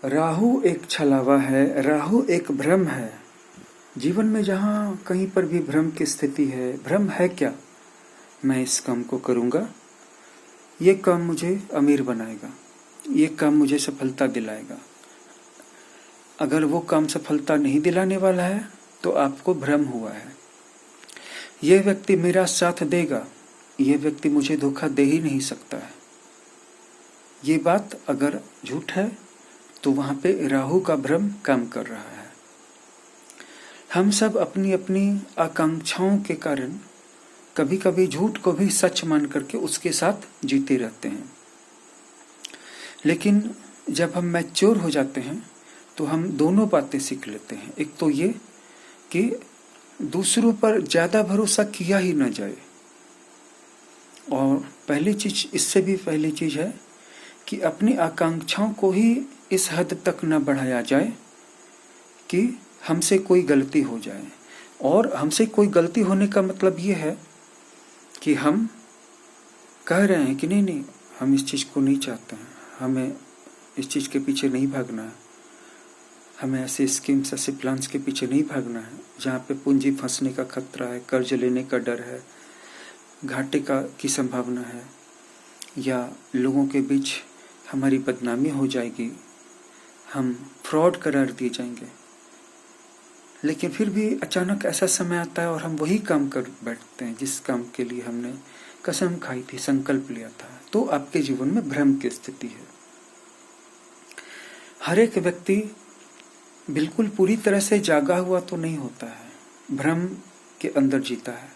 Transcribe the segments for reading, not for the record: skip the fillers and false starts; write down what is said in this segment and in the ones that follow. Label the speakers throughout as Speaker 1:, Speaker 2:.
Speaker 1: राहु एक छलावा है, राहु एक भ्रम है। जीवन में जहाँ कहीं पर भी भ्रम की स्थिति है, भ्रम है क्या? मैं इस काम को करूँगा, ये काम मुझे अमीर बनाएगा, ये काम मुझे सफलता दिलाएगा। अगर वो काम सफलता नहीं दिलाने वाला है तो आपको भ्रम हुआ है। ये व्यक्ति मेरा साथ देगा, ये व्यक्ति मुझे धोखा दे ही नहीं सकता है। ये बात अगर झूठ है तो वहां पे राहु का भ्रम काम कर रहा है। हम सब अपनी अपनी आकांक्षाओं के कारण कभी कभी झूठ को भी सच मान करके उसके साथ जीते रहते हैं। लेकिन जब हम मैच्योर हो जाते हैं तो हम दोनों बातें सीख लेते हैं। एक तो ये कि दूसरों पर ज्यादा भरोसा किया ही न जाए, और पहली चीज, इससे भी पहली चीज है कि अपनी आकांक्षाओं को ही इस हद तक न बढ़ाया जाए कि हमसे कोई गलती हो जाए। और हमसे कोई गलती होने का मतलब ये है कि हम कह रहे हैं कि नहीं नहीं, हम इस चीज को नहीं चाहते हैं, हमें इस चीज के पीछे नहीं भागना है, हमें ऐसे स्कीम्स, ऐसे प्लान्स के पीछे नहीं भागना है जहाँ पे पूंजी फंसने का खतरा है, कर्ज लेने का डर है, घाटे की संभावना है, या लोगों के बीच हमारी बदनामी हो जाएगी, हम फ्रॉड करार दिए जाएंगे। लेकिन फिर भी अचानक ऐसा समय आता है और हम वही काम कर बैठते हैं जिस काम के लिए हमने कसम खाई थी, संकल्प लिया था। तो आपके जीवन में भ्रम की स्थिति है। हर एक व्यक्ति बिल्कुल पूरी तरह से जागा हुआ तो नहीं होता है, भ्रम के अंदर जीता है।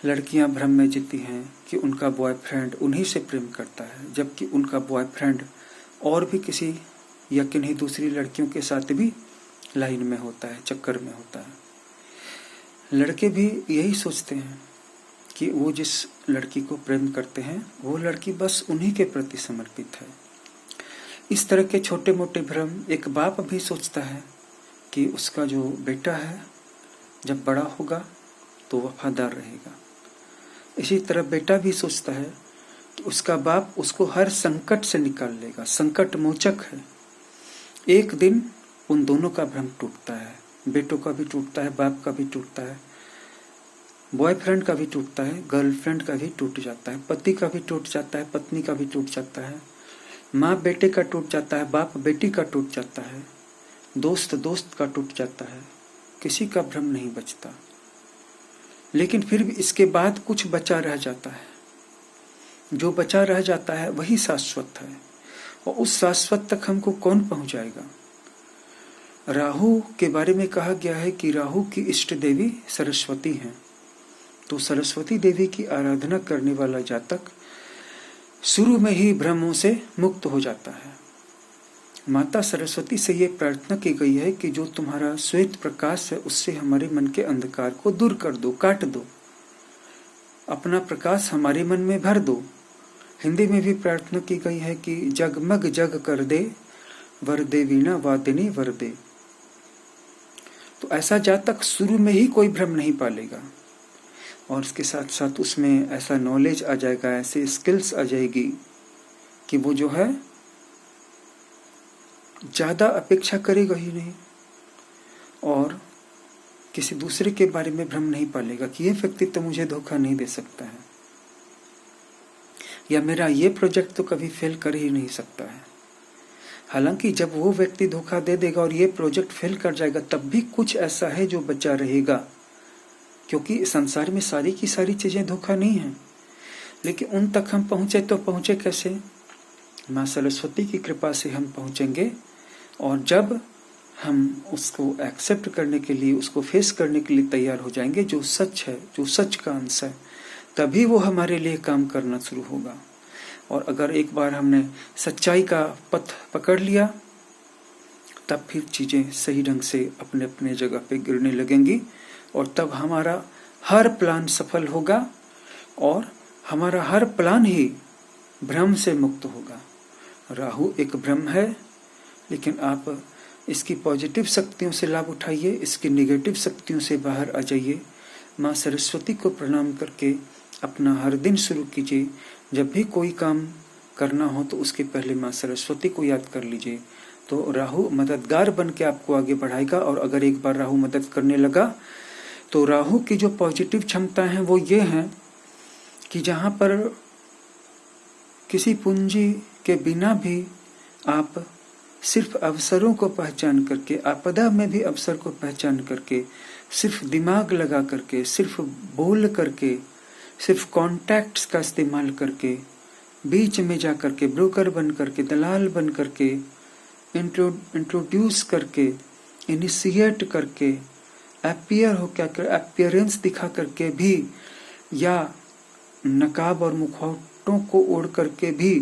Speaker 1: लड़कियां भ्रम में जीती हैं कि उनका बॉयफ्रेंड उन्हीं से प्रेम करता है, जबकि उनका बॉयफ्रेंड और भी किसी या किन्हीं दूसरी लड़कियों के साथ भी लाइन में होता है, चक्कर में होता है। लड़के भी यही सोचते हैं कि वो जिस लड़की को प्रेम करते हैं वो लड़की बस उन्हीं के प्रति समर्पित है। इस तरह के छोटे मोटे भ्रम एक बाप भी सोचता है कि उसका जो बेटा है जब बड़ा होगा तो वफादार रहेगा। इसी तरह बेटा भी सोचता है कि उसका बाप उसको हर संकट से निकाल लेगा, संकट मोचक है। एक दिन उन दोनों का भ्रम टूटता है, बेटों का भी टूटता है, बाप का भी टूटता है, बॉयफ्रेंड का भी टूटता है, गर्लफ्रेंड का भी टूट जाता है, पति का भी टूट जाता है, पत्नी का भी टूट जाता है, माँ बेटे का टूट जाता है, बाप बेटी का टूट जाता है, दोस्त दोस्त का टूट जाता है, किसी का भ्रम नहीं बचता। लेकिन फिर भी इसके बाद कुछ बचा रह जाता है। जो बचा रह जाता है वही शाश्वत है, और उस शाश्वत तक हमको कौन पहुंचाएगा? राहु के बारे में कहा गया है कि राहु की इष्ट देवी सरस्वती हैं। तो सरस्वती देवी की आराधना करने वाला जातक शुरू में ही भ्रमों से मुक्त हो जाता है। माता सरस्वती से ये प्रार्थना की गई है कि जो तुम्हारा श्वेत प्रकाश है उससे हमारे मन के अंधकार को दूर कर दो, काट दो, अपना प्रकाश हमारे मन में भर दो। हिंदी में भी प्रार्थना की गई है कि जगमग जग कर दे, वर दे वीणा वादिनी वर दे। तो ऐसा जातक शुरू में ही कोई भ्रम नहीं पालेगा, और इसके साथ साथ उसमें ऐसा नॉलेज आ जाएगा, ऐसे स्किल्स आ जाएगी कि वो जो है ज्यादा अपेक्षा करेगा ही नहीं, और किसी दूसरे के बारे में भ्रम नहीं पालेगा कि ये व्यक्ति तो मुझे धोखा नहीं दे सकता है, या मेरा ये प्रोजेक्ट तो कभी फेल कर ही नहीं सकता है। हालांकि जब वो व्यक्ति धोखा दे देगा और ये प्रोजेक्ट फेल कर जाएगा तब भी कुछ ऐसा है जो बचा रहेगा, क्योंकि संसार में सारी की सारी चीजें धोखा नहीं है। लेकिन उन तक हम पहुंचे तो पहुंचे कैसे? माँ सरस्वती की कृपा से हम पहुंचेंगे, और जब हम उसको एक्सेप्ट करने के लिए, उसको फेस करने के लिए तैयार हो जाएंगे, जो सच है, जो सच का अंश है, तभी वो हमारे लिए काम करना शुरू होगा। और अगर एक बार हमने सच्चाई का पथ पकड़ लिया तब फिर चीजें सही ढंग से अपने अपने जगह पे गिरने लगेंगी, और तब हमारा हर प्लान सफल होगा, और हमारा हर प्लान ही भ्रम से मुक्त होगा। राहु एक भ्रम है, लेकिन आप इसकी पॉजिटिव शक्तियों से लाभ उठाइए, इसकी निगेटिव शक्तियों से बाहर आ जाइए। माँ सरस्वती को प्रणाम करके अपना हर दिन शुरू कीजिए। जब भी कोई काम करना हो तो उसके पहले माँ सरस्वती को याद कर लीजिए, तो राहु मददगार बन के आपको आगे बढ़ाएगा। और अगर एक बार राहु मदद करने लगा तो राहु की जो पॉजिटिव क्षमता है वो ये है कि जहां पर किसी पूंजी के बिना भी आप सिर्फ अवसरों को पहचान करके, आपदा में भी अवसर को पहचान करके, सिर्फ दिमाग लगा करके, सिर्फ बोल करके, सिर्फ कॉन्टैक्ट्स का इस्तेमाल करके, बीच में जा करके ब्रोकर बन करके, दलाल बन करके, इंट्रोड्यूस करके, इनिशिएट करके, अपीयर हो क्या कर, अपीयरेंस दिखा करके भी, या नकाब और मुखौटों को ओढ़ करके भी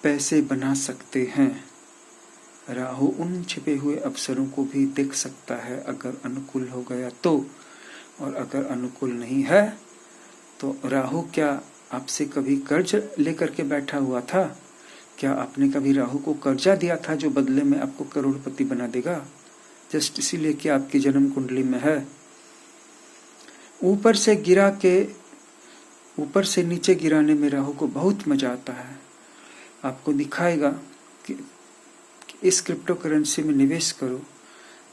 Speaker 1: पैसे बना सकते हैं। राहु उन छिपे हुए अवसरों को भी देख सकता है अगर अनुकूल हो गया तो। और अगर अनुकूल नहीं है तो राहु क्या आपसे कभी कर्ज लेकर के बैठा हुआ था? क्या आपने कभी राहु को कर्जा दिया था जो बदले में आपको करोड़पति बना देगा? जस्ट इसीलिए कि आपकी जन्म कुंडली में है। ऊपर से नीचे गिराने में राहु को बहुत मजा आता है। आपको दिखाएगा कि इस क्रिप्टो करेंसी में निवेश करो,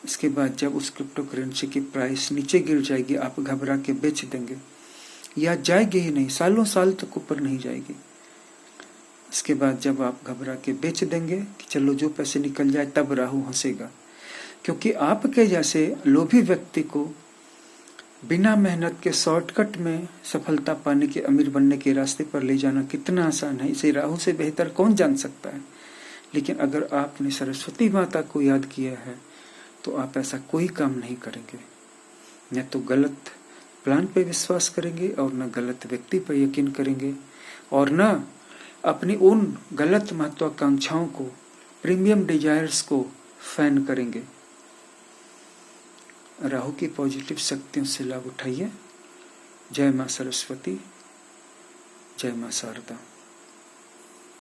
Speaker 1: इसके बाद जब उस क्रिप्टो करेंसी की प्राइस नीचे गिर जाएगी आप घबरा के बेच देंगे, या जाएगी ही नहीं, सालों साल तक ऊपर नहीं जाएगी। इसके बाद जब आप घबरा के बेच देंगे कि चलो जो पैसे निकल जाए, तब राहु हंसेगा। क्योंकि आपके जैसे लोभी व्यक्ति को बिना मेहनत के शॉर्टकट में सफलता पाने के, अमीर बनने के रास्ते पर ले जाना कितना आसान है, इसे राहु से बेहतर कौन जान सकता है। लेकिन अगर आपने सरस्वती माता को याद किया है तो आप ऐसा कोई काम नहीं करेंगे। न तो गलत प्लान पे विश्वास करेंगे और न गलत व्यक्ति पर यकीन करेंगे, और न अपनी उन गलत महत्वाकांक्षाओं को, प्रीमियम डिजायर्स को फैन करेंगे। राहु की पॉजिटिव शक्तियों से लाभ उठाइए। जय मां सरस्वती, जय मां शारदा।